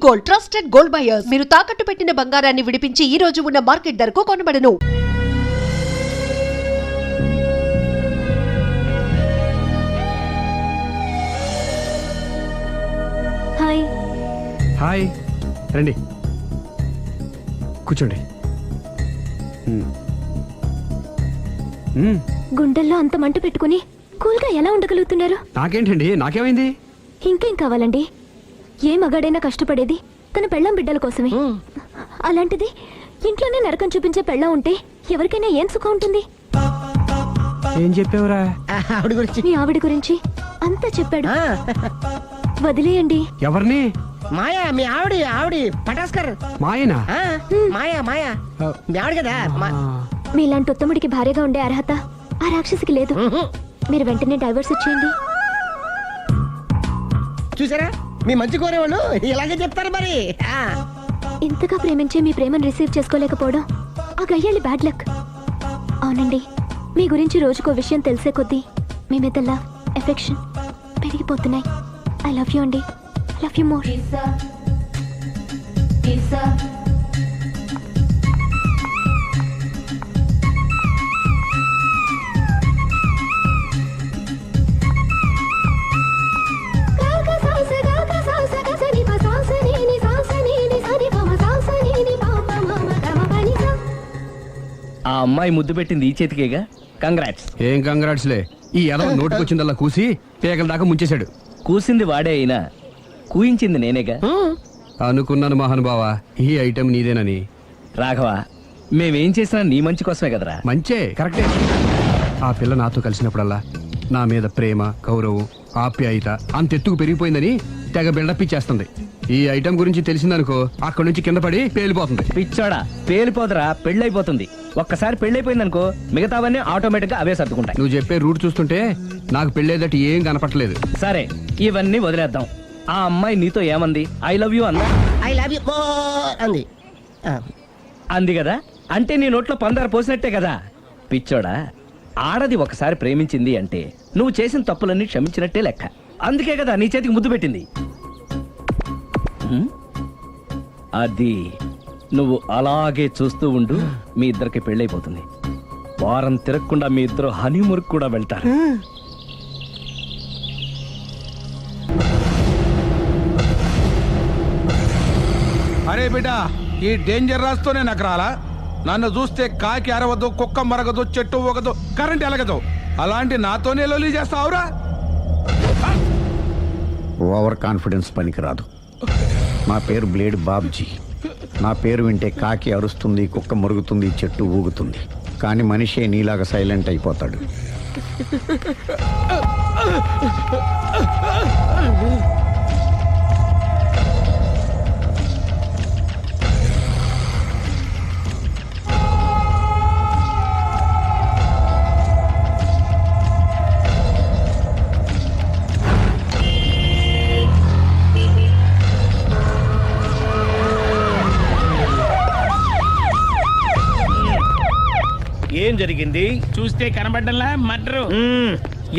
Gold, trusted gold buyers. మీరు తాకట్టు పెట్టిన బంగారాన్ని విడిపించి ఈ రోజు ఉన్న మార్కెట్ ధరకు కొనబడను. హాయ్. హాయ్, రండి కూర్చోండి. గుండెల్లో అంత మంట పెట్టుకుని కూల్గా ఎలా ఉండగలుగుతున్నారు? నాకేంటండి, నాకేమైంది? ఇంకేం కావాలండి? ఏ మగాడైనా కష్టపడేది తన పెళ్ళాం బిడ్డల కోసమే. అలాంటిది ఇంట్లోనే నరకం చూపించే పెళ్ళాం ఉంటే ఎవరికైనా ఏం సుఖం ఉంటుంది? ఏం చెప్పావురా? మీ ఆవిడ గురించి అంతా చెప్పాడు. వదిలేయండి. ఎవరిని? మాయా, మీ ఆవిడి పటాస్కర్. మాయనా? మాయా మీ ఆవిడ కదా. మీలాంటి ఉత్తముడికి భార్యగా ఉండే అర్హత ఆ రాక్షసికి లేదు. మీరు వెంటనే డైవర్స్ ఇచ్చేయండి. చూసారా, మీ మంచి కోరేవాళ్ళు ఇలాగే చెప్తారు మరి. ఇంతగా ప్రేమించే మీ ప్రేమను రిసీవ్ చేసుకోలేకపోవడం ఆ గయ్యాలి బ్యాడ్ లక్. అవునండి, మీ గురించి రోజుకో విషయం తెలిసే కొద్దీ మీ మీద లవ్, ఎఫెక్షన్ పెరిగిపోతున్నాయి. ఐ లవ్ యూ అండి. I love you more. ఆ అమ్మాయి ముద్దు పెట్టింది ఈ చేతికేగా. కంగ్రాట్స్. ఏం కంగ్రాట్స్లే, ఈ ఎదవ నోటికొచ్చిందల్లా కూసి పేకల దాకా ముంచేశాడు. కూసింది వాడే అయినా కూయించింది నేనేగా. అనుకున్నాను మహానుభావా, ఈ ఐటెం నీదేనని. రాఘవ, మేమేం చేసినా నీ మంచి కోసమే కదరా. మంచే, కరెక్టే. ఆ పిల్ల నాతో కలిసినప్పుడల్లా నా మీద ప్రేమ, గౌరవం, ఆప్యాయత అంతెత్తుకు పెరిగిపోయిందని తెగ బిల్డప్ ఇచ్చేస్తుంది. ఈ ఐటెం గురించి తెలిసిందనుకో, అక్కడి నుంచి కింద పడి పేలిపోతుంది. పిచ్చోడా, పేలిపోదరా, పెళ్ళైపోతుంది. ఒక్కసారి పెళ్ళైపోయిందనుకో మిగతావన్నీ ఆటోమేటిక్ గా అవే సర్దుకుంటాయి. నువ్వు చెప్పే రూట్ చూస్తుంటే నాకు పెళ్ళేదట ఏం కనపట్లేదు. సరే, ఇవన్నీ వదిలేద్దాం. ఆ అమ్మాయి నీతో ఏమంది? ఐ లవ్ యూ అందా? ఐ లవ్ యూ అంది. అంది కదా, అంటే నీ నోట్లో పందారు పోసినట్టే కదా. పిచ్చోడా, ఆడది ఒకసారి ప్రేమించింది అంటే నువ్వు చేసిన తప్పులన్నీ క్షమించినట్టే లెక్క. అందుకే కదా నీ చేతికి ముద్దు పెట్టింది. అది నువ్వు అలాగే చూస్తూ ఉండు, మీ ఇద్దరికి పెళ్ళైపోతుంది. వారం తిరగకుండా మీ ఇద్దరు హనీమూర్ కూడా వెళ్తారు. అరే బిడ్డ, ఈ డేంజర్ రాస్తూనే నాకు రాలా? నన్ను చూస్తే కాకి అరవదు, కుక్క మరగదు, చెట్టు ఊగదు, కరెంట్ ఎలగదు. అలాంటి నాతోనే లొలి చేస్తావురా? ఓవర్ కాన్ఫిడెన్స్ పనికిరాదు. నా పేరు బ్లేడ్ బాబ్జీ. నా పేరు వింటే కాకి అరుస్తుంది, కుక్క మురుగుతుంది, చెట్టు ఊగుతుంది. కానీ మనిషే నీలాగా సైలెంట్ అయిపోతాడు. ఏం జరిగింది? చూస్తే కనబడ్డంలా మర్డరు.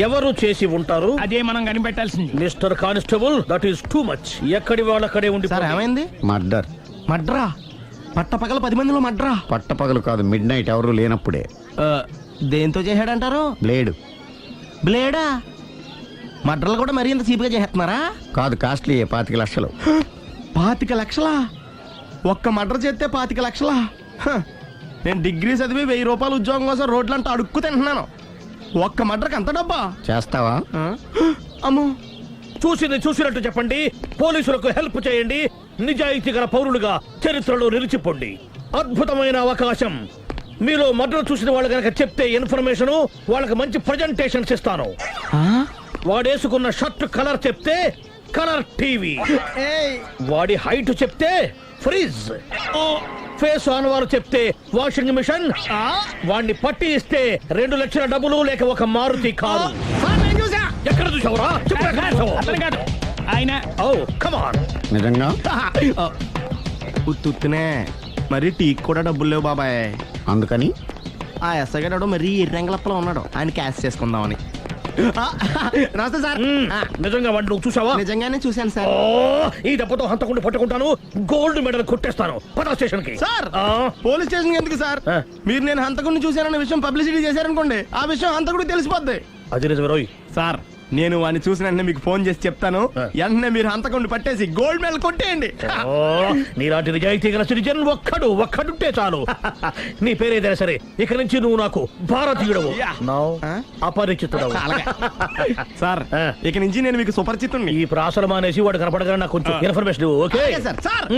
ఎవరు చేసి ఉంటారు? అదే మనం కనిపెట్టాల్సింది. Mister constable, that is too much. ఎక్కడి వాళ్ళక్కడే ఉండి. సార్ ఏమైంది? మర్డర్. మడ్రా? పట్టపగల 10 మందిలో మడ్రా? పట్టపగలు కాదు, మిడ్ నైట్ ఎవరు లేనప్పుడే. దేంతో చేశాడంటారు? బ్లేడ్. బ్లేడా? మడ్రలు కూడా మరీ ఇంత చీప్గా చేస్తున్నారా? కాదు, కాస్ట్లీ 25 లక్షలు. 25 లక్షలా? ఒక్క మడ్ర చేస్తే 25 లక్షలా? నేను డిగ్రీ చదివి 1000 రూపాయలు ఉద్యోగం కోసం రోడ్లంతా అడుక్కు తింటున్నాను. ఒక్క మడ్రకు అంత డబ్బా? చేస్తావా? అమ్మో. చూసింది చూసినట్టు చెప్పండి, పోలీసులకు హెల్ప్ చేయండి, నిజాయితీ గల పౌరులుగా చరిత్రలో నిలిచిపోండి. అద్భుతమైన అవకాశం. మీలో మర్డర్ చూసిన వాళ్ళు కనుక చెప్తే ఇన్ఫర్మేషన్, వాళ్ళకి మంచి ప్రజెంటేషన్స్ ఇస్తాను. వాడేసుకున్న షర్ట్ కలర్ చెప్తే కలర్ టీవీ, వాడి హైట్ చెప్తే ఫ్రిజ్, ఫేస్ ఆన్ వారు చెప్తే వాషింగ్ మిషన్, వాడిని పట్టి ఇస్తే 2 లక్షల డబ్బులు లేక ఒక మారుతి కారు. ఎక్కడ చూసావురా? ఆయన నిజంగా ఉత్తునే మరి టీకి కూడా డబ్బులు లేవు బాబాయ్. అందుకని ఆ ఎస్ఐ గారు మరీ ఎర్రంగలప్పలో ఉన్నాడు, ఆయన క్యాష్ చేసుకుందామని. నమస్తే సార్. నిజంగా వాడిని నువ్వు చూసావా? నిజంగానే చూశాను సార్. ఓ, ఈ దెబ్బతో హంతకుండా పట్టుకుంటాను, గోల్డ్ మెడల్ కొట్టేస్తాను. పద స్టేషన్ కి. సార్ పోలీస్ స్టేషన్ ఎందుకు సార్? ఆ. మీరు నేను హంతకుడిని చూశానన్న విషయం పబ్లిసిటీ చేశారనుకోండి, ఆ విషయం హంతకుడికి తెలిసిపోద్ది. అది నిజమే రోయ్. సార్ నేను వాడిని చూసిన వెంటనే మీకు ఫోన్ చేసి చెప్తాను. ఆ. వెంటనే మీరు హంతకుడిని పట్టేసి గోల్డ్ మెడల్ కొట్టేయండి. ఓ, నీలాంటి నిజాయితీ గల సిటిజన్ ఒక్కడుంటే చాలు. నీ పేరేదైనా సరే, ఇక నుంచి నువ్వు నాకు భారతీయుడవు, నౌ ఆ? అపరిచితుడవు. సార్ ఆ. ఇక నుంచి నేను మీకు సుపరిచితుణ్ణి. ఈ ప్రాసలు మానేసి వాడు కనపడగానే నాకు కొంచెం ఇన్ఫర్మేషన్ ఇవ్వు, ఓకే? అలాగే సార్. సార్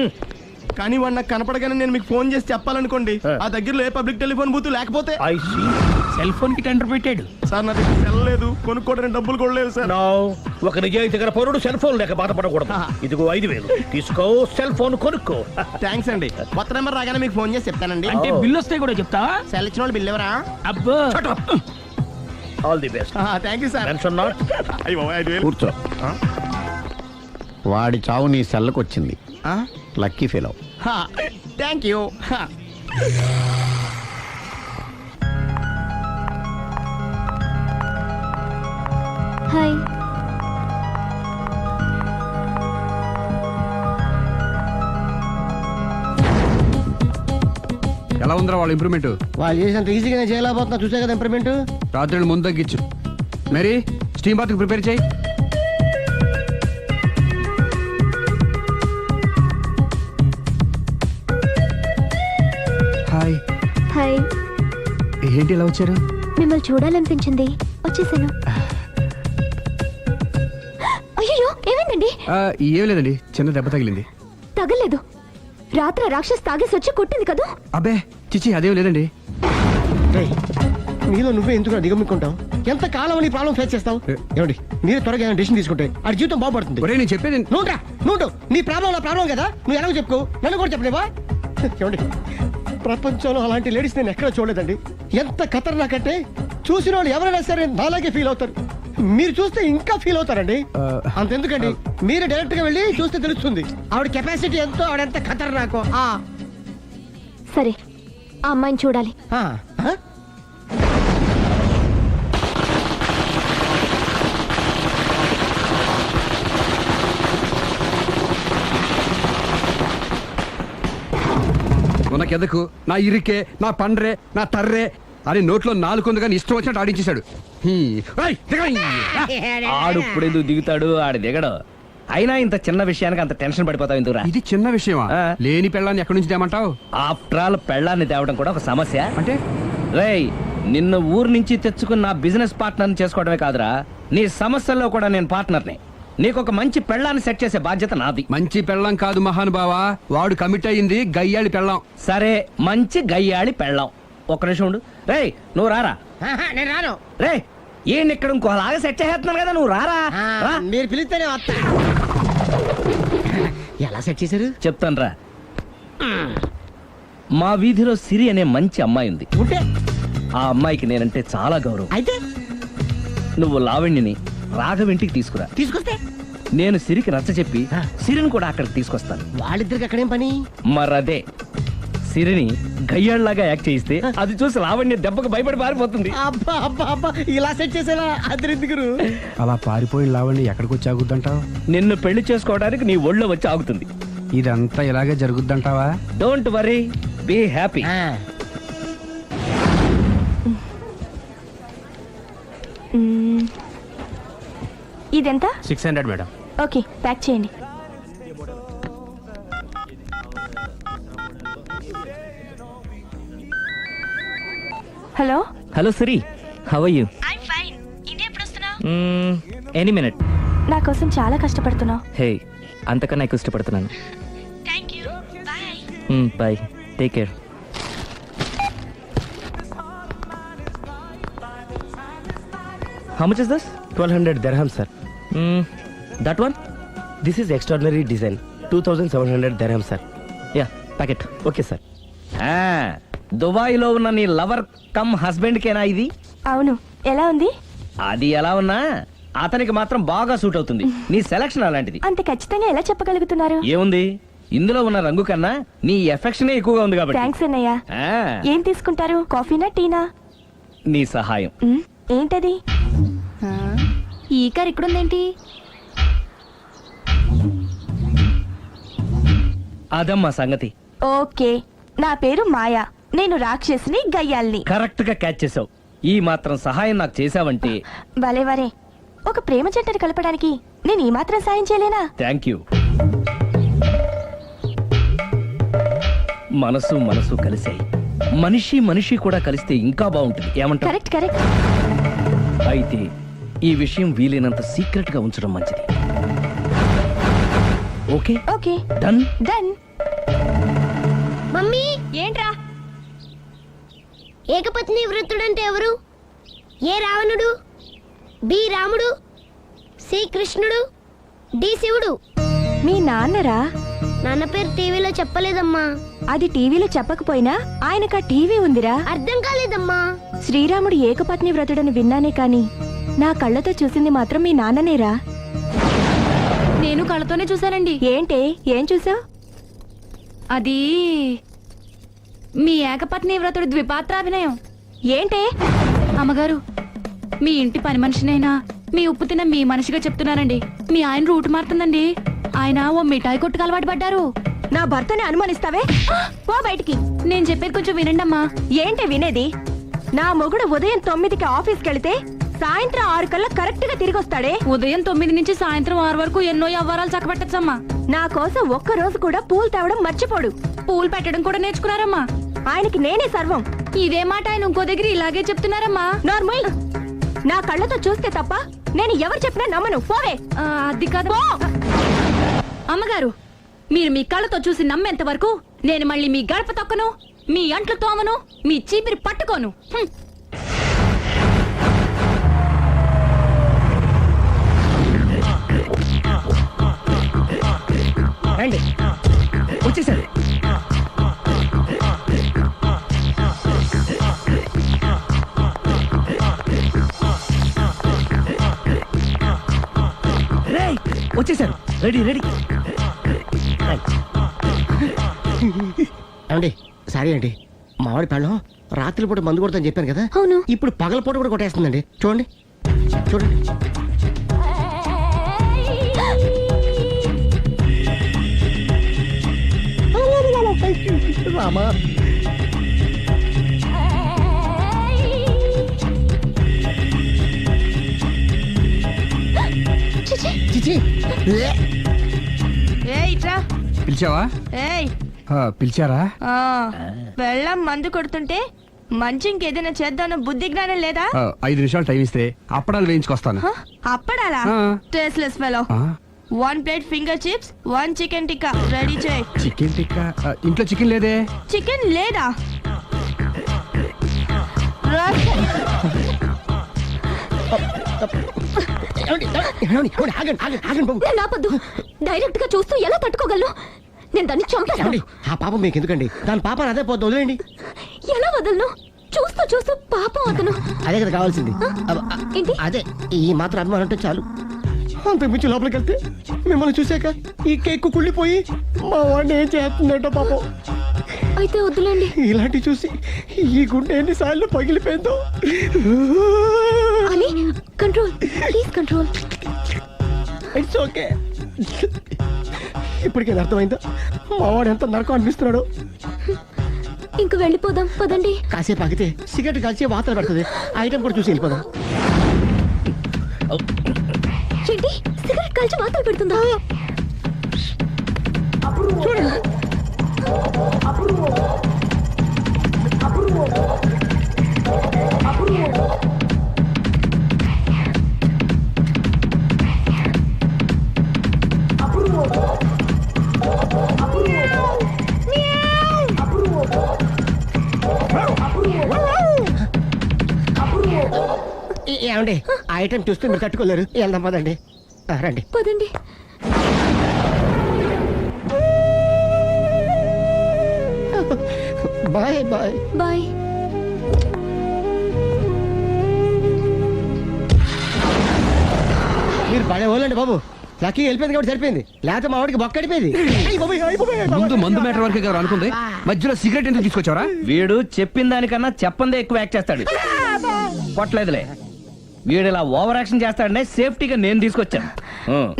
కానీ వాడు నాకు కనపడగానే నేను మీకు ఫోన్ చేసి చెప్పాలనుకోండి, ఆ. ఆ దగ్గరలో ఏ పబ్లిక్ టెలిఫోన్ బూత్ లేకపోతే. I see. సెల్ ఫోన్ కి టెండర్ పెట్టాడు. సార్ నా దగ్గర సెల్ లేదు, కొనుక్కోవడానికి డబ్బులు కూడా లేవు సార్. నౌ ఒక నిజాయితీ గల పౌరుడు సెల్ ఫోన్ లేక బాధపడకూడదు. ఇదిగో 5,000 తీసుకో, సెల్ ఫోన్ కొనుక్కో. థ్యాంక్స్ అండి. కొత్త నెంబర్ రాగానే మీకు ఫోన్ చేసి చెప్తానండి. అంటే ఓ. బిల్ వస్తే కూడా చెప్తావా? సెల్ ఇచ్చిన వాళ్ళు బిల్ ఎవరా? అబ్బో all the best. Thank you sir. Tension not. అయ్యో 5,000. కూర్చో. వాడి చావు నీ సెల్లకు వచ్చింది. Lucky fellow. Thank you. Hi. ఎలా ఉందిరా వాళ్ళ ఇంప్రూవ్మెంట్? వాళ్ళు చేసినంత ఈజీగా చేయలేకపోతున్నా, చూసే కదా ఇంప్రూవ్మెంట్. రాత్రి ముందు తగ్గించు. మరి స్టీమ్ బాత్ ప్రిపేర్ చేయి. హాయ్. హాయ్. ఏంటి ఇలా వచ్చారు? మిమ్మల్ని చూడాలనిపించింది, వచ్చేసాను. అయ్యో ఏమైందండి? ఏం లేదండి, చిన్న దెబ్బ తగిలింది. తగలేదు. రాత్రి రాక్షస్ తాగేసి వచ్చి కొట్టింది కదా. అబ్బే చిచి అదేం లేదండి. నీలో నువ్వే ఎందుకు దిగమ్ముకుంటావు? ఎంత కాలం నీ ప్రాబ్లం ఫేస్ చేస్తావు? ఏమండి మీరు త్వరగా డిసిషన్ తీసుకుంటే ఆ జీవితం బాగుపడుతుంది. ఒరే నేను చెప్పేది నువ్వు నీ ప్రాబ్లం నా ప్రాబ్లం కదా, నువ్వు ఎలా చెప్పుకో, నన్ను కూడా చెప్పలేవా? ఏమండి ప్రపంచంలో అలాంటి లేడీస్ నేను ఎక్కడ చూడలేదండి. ఎంత ఖతర్నాకంటే చూసిన వాళ్ళు ఎవరైనా సరే నాలాగే ఫీల్ అవుతారు. మీరు చూస్తే ఇంకా ఫీల్ అవుతారండి. అంతెందుకండి, మీరు డైరెక్ట్ గా వెళ్ళి చూస్తే తెలుస్తుంది ఆవిడ కెపాసిటీ ఎంతో, ఆవిడ ఎంత ఖతర్నాకో. సరే, ఆ అమ్మాయిని చూడాలి. ఉనకెదకు నా ఇరికే నా పండ్రే నా తర్రే అని నోట్లో నాలుగు కానీ ఇష్టం వచ్చినట్టు ఆడించేశాడు. ఆడు ఇప్పుడు ఎందుకు దిగుతాడు, ఆడు దిగడు. అయినా ఇంత చిన్న విషయానికి అంత టెన్షన్ పడిపోతావు ఎందుకురా? ఇది చిన్న విషయమా? ఆ. లేని పెళ్ళాన్ని ఎక్కడి నుంచి తేమంటావు? ఆఫ్టర్ ఆల్ పెళ్ళాన్ని తేవడం కూడా ఒక సమస్య. అంటే రేయ్, నిన్ను ఊరు నుంచి తెచ్చుకున్న నా బిజినెస్ పార్ట్నర్ని చేసుకోవడమే కాదురా, నీ సమస్యల్లో కూడా నేను పార్ట్నర్ని. నీకు ఒక మంచి పెళ్ళాన్ని సెట్ చేసే బాధ్యత నాది. మంచి పెళ్ళం కాదు మహానుభావా, వాడు కమిట్ అయ్యింది గయ్యాళి పెళ్ళం. సరే, మంచి గయ్యాళి పెళ్ళాం. ఒక్క నిమిషం ఉండు. రేయ్ నువ్వు రారా. నేను రాను. రే ఏంటి ఇక్కడ ఇంకోలాగా సెట్ చేస్తున్నాను కదా, నువ్వు రారా. రా. మీరు పిలిస్తేనే వస్తా. ఎలా సెట్ చేశారు? చెప్తాను రా. మా వీధిలో సిరి అనే మంచి అమ్మాయి ఉంది. ఉంటే ఆ అమ్మాయికి నేనంటే చాలా గౌరవం. అయితే నువ్వు లావణ్యని రాఘవింటికి తీసుకురా. తీసుకొస్తే నేను సిరికి నచ్చ చెప్పి సిరిని కూడా అక్కడికి తీసుకొస్తాను. వాళ్ళిద్దరికి అక్కడేం పని? మరదే సిరిని గయ్యాళ్ళలాగా యాక్ట్ చేయిస్తే అది చూసి లావణ్య దెబ్బకు భయపడి పారిపోతుంది. అబ్బా అబ్బా అబ్బా, ఇలా సెట్ చేసేలా అద్దరెందుకు? అలా పారిపోయిన లావణ్ణి ఎక్కడికి వచ్చి ఆగుద్దంటావు? నిన్ను పెళ్లి చేసుకోవడానికి నీ ఒళ్ళో వచ్చి ఆగుతుంది. ఇదంతా ఇలాగే జరుగుద్దంటావా? Don't worry, be happy. ఇదెంత? 600 మేడం. ఓకే, ప్యాక్ చేయండి. Hello. Hello Siri, how are you? I'm fine. India ఎప్పుడు వస్తున్నావు? Any minute. నా కోసం చాలా కష్టపడుతున్నావు. హే, అంతకన్నా ఎక్కువ ఇష్టపడుతున్నాను. Thank you. Bye. Bye, take care. How much is this? 1200 dirhams, sir. That one? This is extraordinary design. 2700 dirhams, sir. Yeah, packet. Okay, sir. దుబాయ్లో ఉన్న నీ లవర్ కమ్ హస్బెండ్ కేనా ఇది? అవును. ఎలా ఉంది? అది ఎలా ఉన్నా అతనికి మాత్రం బాగా సూట్ అవుతుంది. నీ సెలక్షన్ అలాంటిది. అంత ఖచ్చితంగా ఎలా చెప్పగలుగుతున్నారు? ఏముంది, ఇందులో ఉన్న రంగు కన్నా నీ ఎఫెక్షనే ఎక్కువగా ఉంది కాబట్టి. థ్యాంక్స్ అన్నయ్య. ఏం తీసుకుంటారు, కాఫీనా టీనా? నీ సహాయం. ఏంటది? ఈ కార్ ఇక్కడుందేంటి? అదమ్మా సంగతి. ఓకే, నా పేరు మాయా. నేను రాక్షసిని, గయ్యాల్ని. కరెక్ట్ గా క్యాచ్ చేసావు. ఈ మాత్రం సహాయం నాకు చేసావంటే భలేవరే, ఒక ప్రేమ జంటను కలపడానికి నేను ఈ మాత్రం సాయం చేయలేనా? Thank you. మనసు మనసు కలిసాయి, మనిషి మనిషి కూడా కలిస్తే ఇంకా బాగుంటుంది. ఏమంటావు? Correct correct. అయితే ఈ విషయం వీలైనంత సీక్రెట్ గా ఉంచడం మంచిది. Okay okay, done. Done. Mummy, ఏంట్రా? ఏకపత్ని వృత్తుడంటే ఎవరు? ఏ రావణుడు, బి రాముడు, సి కృష్ణుడు, డి శివుడు. మీ నాన్నరా? నాన్న పేరు టీవీలో చెప్పలేదమ్మా. అది టీవీలో చెప్పకపోయినా ఆయనకా టీవీ ఉందిరా. అర్థం కాలేదమ్మా. శ్రీరాముడు ఏకపత్ని వ్రతుడని విన్నానే కాని నా కళ్ళతో చూసింది మాత్రం మీ నాన్ననేరా. నేను కళ్ళతోనే చూశానండి. ఏంటే, ఏం చూసావు? అది మీ ఏకపత్ని వ్రతుడు ద్విపాత్రాభినయం. ఏంటే? అమ్మగారు, మీ ఇంటి పని మనిషినైనా మీ ఉప్పు తిన్న మీ మనిషిగా చెప్తున్నానండి. మీ ఆయన రూట్ మారుతుందండి. ఆయన ఓ మిఠాయి కొట్టుకు అలవాటు పడ్డారు. నా భర్తని అనుమానిస్తావే? పో బయటికి. నేను చెప్పేది కొంచెం వినండి అమ్మా. ఏంటి వినేది? నా మొగుడు ఉదయం 9కి ఆఫీస్కి వెళితే సాయంత్రం 6 కల్లా కరెక్ట్ గా తిరిగి వస్తాడే. ఉదయం 9 నుంచి సాయంత్రం 6 వరకు ఎన్నో వ్యవహారాలు చక్కబెట్టచ్చమ్మా. నా కోసం ఒక్క రోజు కూడా పూలు తేవడం మర్చిపోడు. పూలు పెట్టడం కూడా నేర్చుకున్నారమ్మా. ఆయనకి నేనే సర్వం. ఇదే మాట ఆయన ఇంకో దగ్గర ఇలాగే చెప్తున్నారమ్మా. నార్మల్. నా కళ్ళతో చూస్తే తప్ప నేను ఎవరు చెప్పినా నమ్మను. పోవే. అది కాదు అమ్మగారు, మీరు మీ కళ్ళతో చూసి నమ్మేంత వరకు నేను మళ్ళీ మీ గడప తొక్కను, మీ అంట్లు తోమను, మీ చీపిరి పట్టుకోను. రండి, వచ్చేసారు. రేయ్, వచ్చేసారు. Ready ready. ఏమండి, సారీ అండి, మామిడి పళ్ళం రాత్రిపూట మందు కొడతాను చెప్పాను కదా. అవును. ఇప్పుడు పగలపూట కూడా కొట్టేస్తుందండి. చూడండి చూడండి. రామా, చిచి. పిలిచావా? పిలిచారా? వెళ్ళం మందు కొడుతుంటే మంచి ఇంకేదైనా చేద్దాం బుద్ధి జ్ఞానం లేదా? 5 నిమిషాలు టైం ఇస్తే అప్పడాలు వేయించుకొస్తాను. అప్పడాలా? ఆ. Tasteless fellow. 1 plate finger chips, 1 chicken tikka ready చేయి. చికెన్ టిక్కా? ఇంట్లో చికెన్ లేదే. చికెన్ లేదా? నేను ఆపొద్దు. డైరెక్ట్ గా చూస్తూ ఎలా తట్టుకోగలను? నేను దాన్ని చంపేస్తాను. ఆ పాపం మీకు ఎందుకండి? దాని పాప అదే పోతుంది, వదిలేండి. ఎలా వదలను? చూస్తూ చూస్తూ పాపం అతను. అదే కదా కావాల్సింది. ఏంటి? అదే ఈ మాత్రం అభిమానం అంటే చాలు. అంతకు మించి లోపలికి వెళ్తే మిమ్మల్ని చూసాక ఈ కేక్ కుళ్ళిపోయి మా వాడిని ఏం చేస్తుందంటో పాపం. అయితే వద్దులేండి. ఇలాంటి చూసి ఈ గుండె ఎన్నిసార్లు పగిలిపోయిందో. అని control, please control. It's okay. ఇప్పటికే అర్థమైందా మా వాడు ఎంత నరకం అనిపిస్తున్నాడో? ఇంక వెళ్ళిపోదాం పదండి. కాసేపు ఆగితే సిగరెట్ కాల్చి వాతలు పెడుతుంది. ఆ ఐటమ్ కూడా చూసి వెళ్ళిపోదాం. ఏంటి, సిగరెట్ కాల్చి వాతలు పెడుతుందా? చూడండి. ఏమండి, ఆ ఐటమ్ చూస్తే మీరు తట్టుకోలేరు. వెళ్దాం పదండి. రండి పదండి. Bye bye bye. మీరు పడే వాళ్ళండి బాబు. లక్కీ వెళ్ళిపోయింది కాబట్టి సరిపోయింది, లేకపోతే మా వాడికి బొక్క అడిపోయింది. ముందు మందు మ్యాటర్ వరకే కదా అనుకుంది, మధ్యలో సిగరెట్ ఎందుకు తీసుకొచ్చావరా? వీడు చెప్పిన దానికన్నా చెప్పందే ఎక్కువ యాక్ట్ చేస్తాడు. కొట్టలేదులే. వీడు ఇలా ఓవర్ యాక్షన్ చేస్తాడనే సేఫ్టీగా నేను తీసుకొచ్చాను.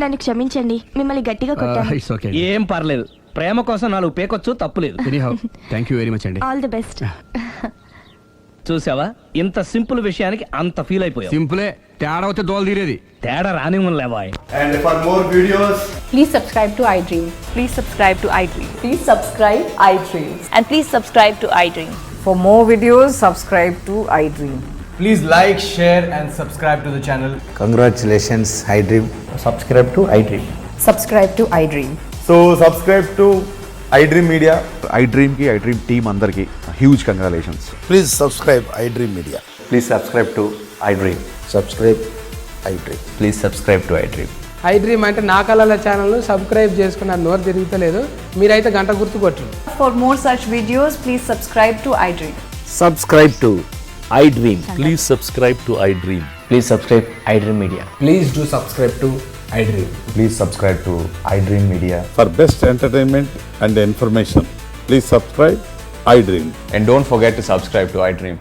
నన్ను క్షమించండి, మిమ్మల్ని గట్టిగా కొట్టాను. It's okay. ఏం పర్లేదు, ప్రేమ కోసం 4 పేకొచ్చు, తప్పులేదు. Anyhow thank you very much అండి. All the best. చూసావా, ఇంత సింపుల్ విషయానికి అంత ఫీల్ అయిపోయావు. సింపులే, తేడా అయితే దోలు తీరేది. తేడా రానివ్వలే bye. And for more videos, Please subscribe to iDream. Please subscribe to iDream. Please subscribe iDream. And please subscribe to iDream. For more videos, subscribe to iDream. please like, share, and subscribe to the channel. Congratulations iDream. Subscribe to iDream. Subscribe to iDream. So subscribe to iDream Media. iDream కి iDream team అందరికి huge congratulations. Please subscribe iDream media. Please subscribe to iDream. Subscribe iDream. Please subscribe to iDream. iDream అంటే నా కళల channel subscribe చేసుకున్న నోరు తిరుగుతలేదు. మీరైతే గంట గుర్తు కొట్టండి. For more such videos, please subscribe to iDream. Subscribe to iDream. Please subscribe to iDream. Please subscribe iDream media. Please do subscribe to iDream. Please subscribe to iDream media. For best entertainment and information please subscribe iDream. And don't forget to subscribe to iDream.